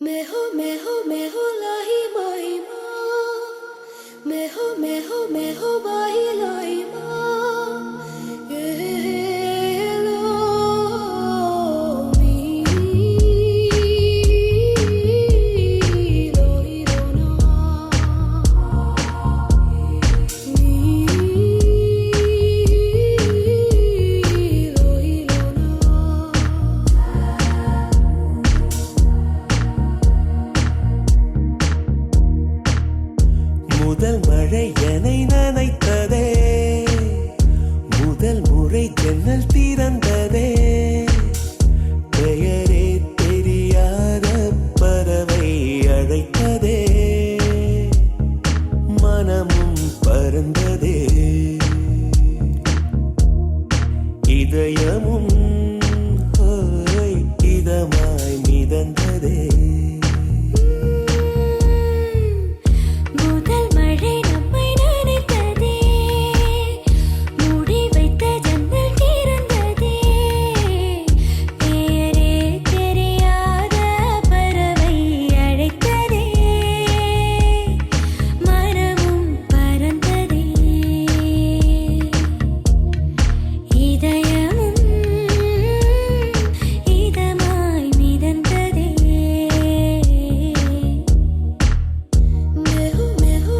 मैं हो लाही माही माँ मैं हो बाही लाई माँ ये लो मी लो ही लो ना मी लो ही लो ना முதல் மழை என்னை நனைத்ததே, முதல் முறை ஜன்னல் திறந்ததே, பெயரே தெரியாத பறவை அழைத்ததே, மனமும் பறந்ததே, இதயமும் ஹோய் இதமாய் மிதந்ததே. முதல் மழை நம்மை நனைத்ததே, மூடி வைத்த ஜன்னல் திறந்ததே, பெயரே தெரியாத பறவை அழைத்ததே, மனமும் பறந்ததே, இதயமும் இதமாய் மிதந்ததே.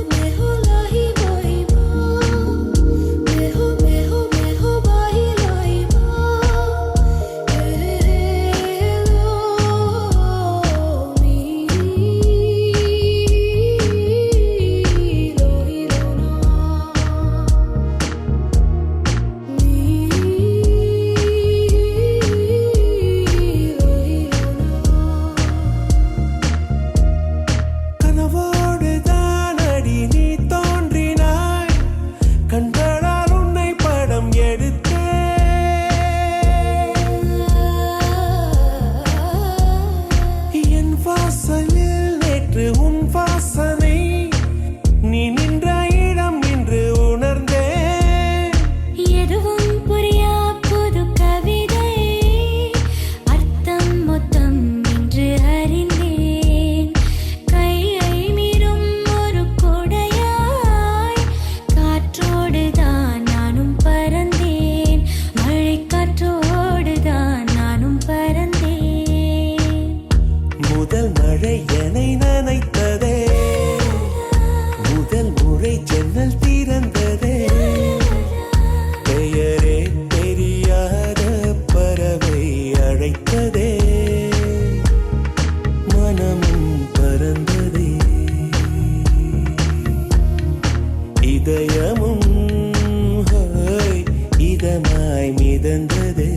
मैं हो लाही माही माँ मैं हो बाही लाई माँ ये लो मी लो ही लो ना मी लो ही लो ना கனவோடு தானடி நீ தோன்றினாய், கண்களால் உன்னை படம் எடுத்தேன். என் வாசலில் நேற்று உன் வாசனை, நீ நின்ற இடம் இன்று உணர்ந்தேன். எதுவும் புரியா புது கவிதை, அர்த்தம் மொத்தம் இன்று அறிந்தேன். கையை மீறும் ஒரு கொடையாய், காற்றோடுதான் நானும் பறந்தேன், மழை காற்றோடுதான் நானும் பறந்தேன். முதல் மழை என்னை நனைத்ததே, முதல் முறை ஜன்னல் திறந்ததே, பெயரே தெரியாத பறவை அழைத்ததே, மனமும் பறந்ததே, இதயமும் ஹோய் இதமாய் மிதந்ததே.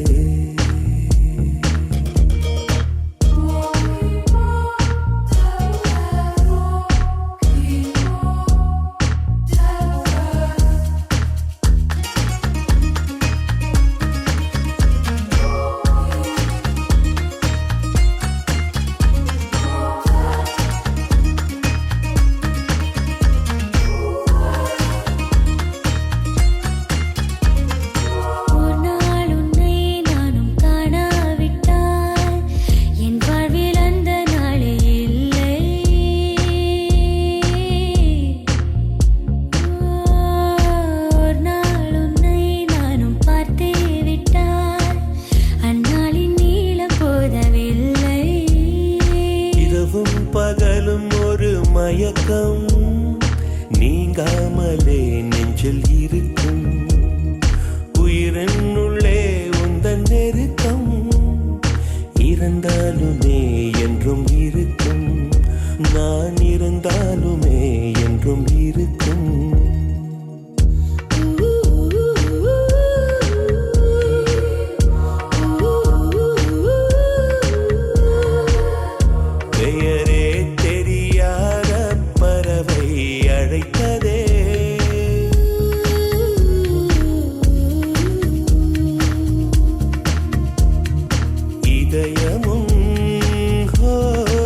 ஒரு நாள் உன்னை நானும் காணாவிட்டால் என் வாழ்வில் அந்த நாளே இல்லை. ஒரு நாள் உன்னை நானும் பார்த்தே விட்டால் அந்நாளின் நீளம் போதவில்லை. இரவும் பகலும் ஒரு மயக்கம், நீங்காமலே நெஞ்சில் இருக்கும், உயிரினுள்ளே உந்தன் நெருக்கம், இருந்தாலுமே என்றும் இருக்கும், நான் இருந்தாலுமே என்றும் இருக்கும். பெயரே தெரியாத பறவை அழைத்ததே, இதயமும் ஹோய்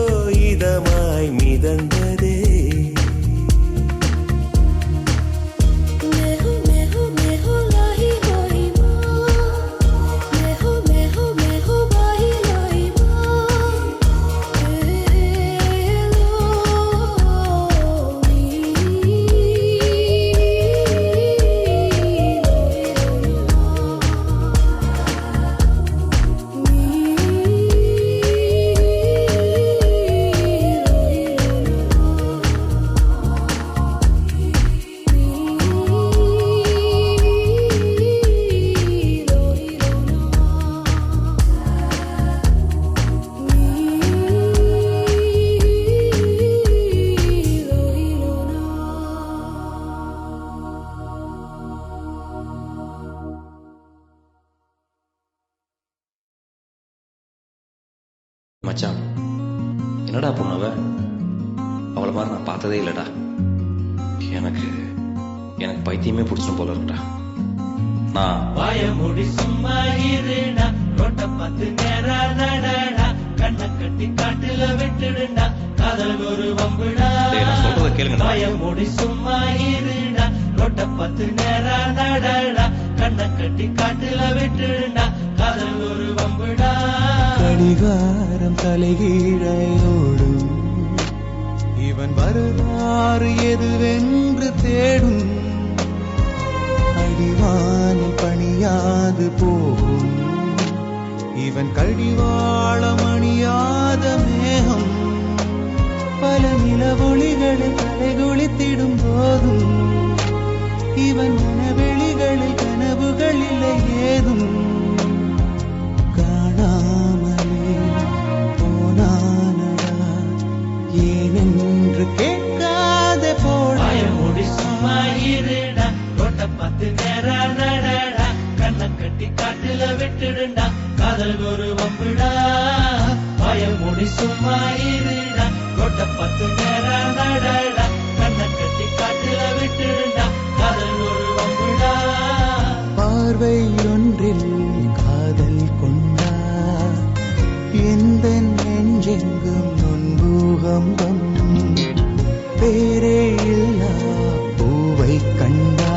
என்னடா பொண்ணவ, அவளை மாதிரி நான் பார்த்ததே இல்லடா. எனக்கு எனக்கு பைத்தியமே பிடிச்சிடும் போல இருக்குடா. நான் வாய மூடி சும்மா இருடா, ரோட்ட பார்த்து நேரா நடடா, கண்ணை கட்டி காட்டுல விட்டுடுண்டா, காதல் ஒரு வம்புடா. டேய், நான் சொல்றத கேளுங்கடா. வாய மூடி சும்மா இருடா, ரோட்ட பார்த்து நேரா நடடா, கண்ணை கட்டி காட்டுல விட்டுடுண்டா, காதல் ஒரு வம்புடா. கடிகாரம் தலைகீழையோடும் இவன் வரலாறு எதுவென்று தேடும். அடிவானில் பணியாது போகும் இவன் கடிவாளம் அணியாத மேகம். பல நிலவொளிகளில் தலைகுளித்திடும் போதும் இவன் மனவெளிகளில் கனவுகள் இல்லை ஏதும். காணாமலே போனானடா ஏனென்று கேட்காத போட. வாய மூடி சும்மா இருடா, ரோட்ட பார்த்து நேரா நடடா, கண்ணை கட்டி காட்டுல விட்டுடுண்டா, காதல் ஒரு வம்புடா. வாய மூடி சும்மா இருடா, ரோட்ட பார்த்து நேரா நடடா, கண்ணை கட்டி காட்டுல விட்டுடுண்டா, காதல் ஒரு வம்புடா. பார்வை ஒன்றில் காதல் கொண்டா எந்த நெஞ்செங்கும் நொன்பூகம்பம். பேரே இல்லா பூவை கண்டா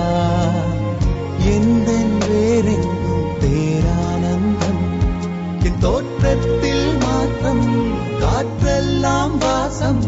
எந்த வேறெங்கும் பேரானந்தம். என் தோற்றத்தில் மாற்றம் காற்றெல்லாம் வாசம்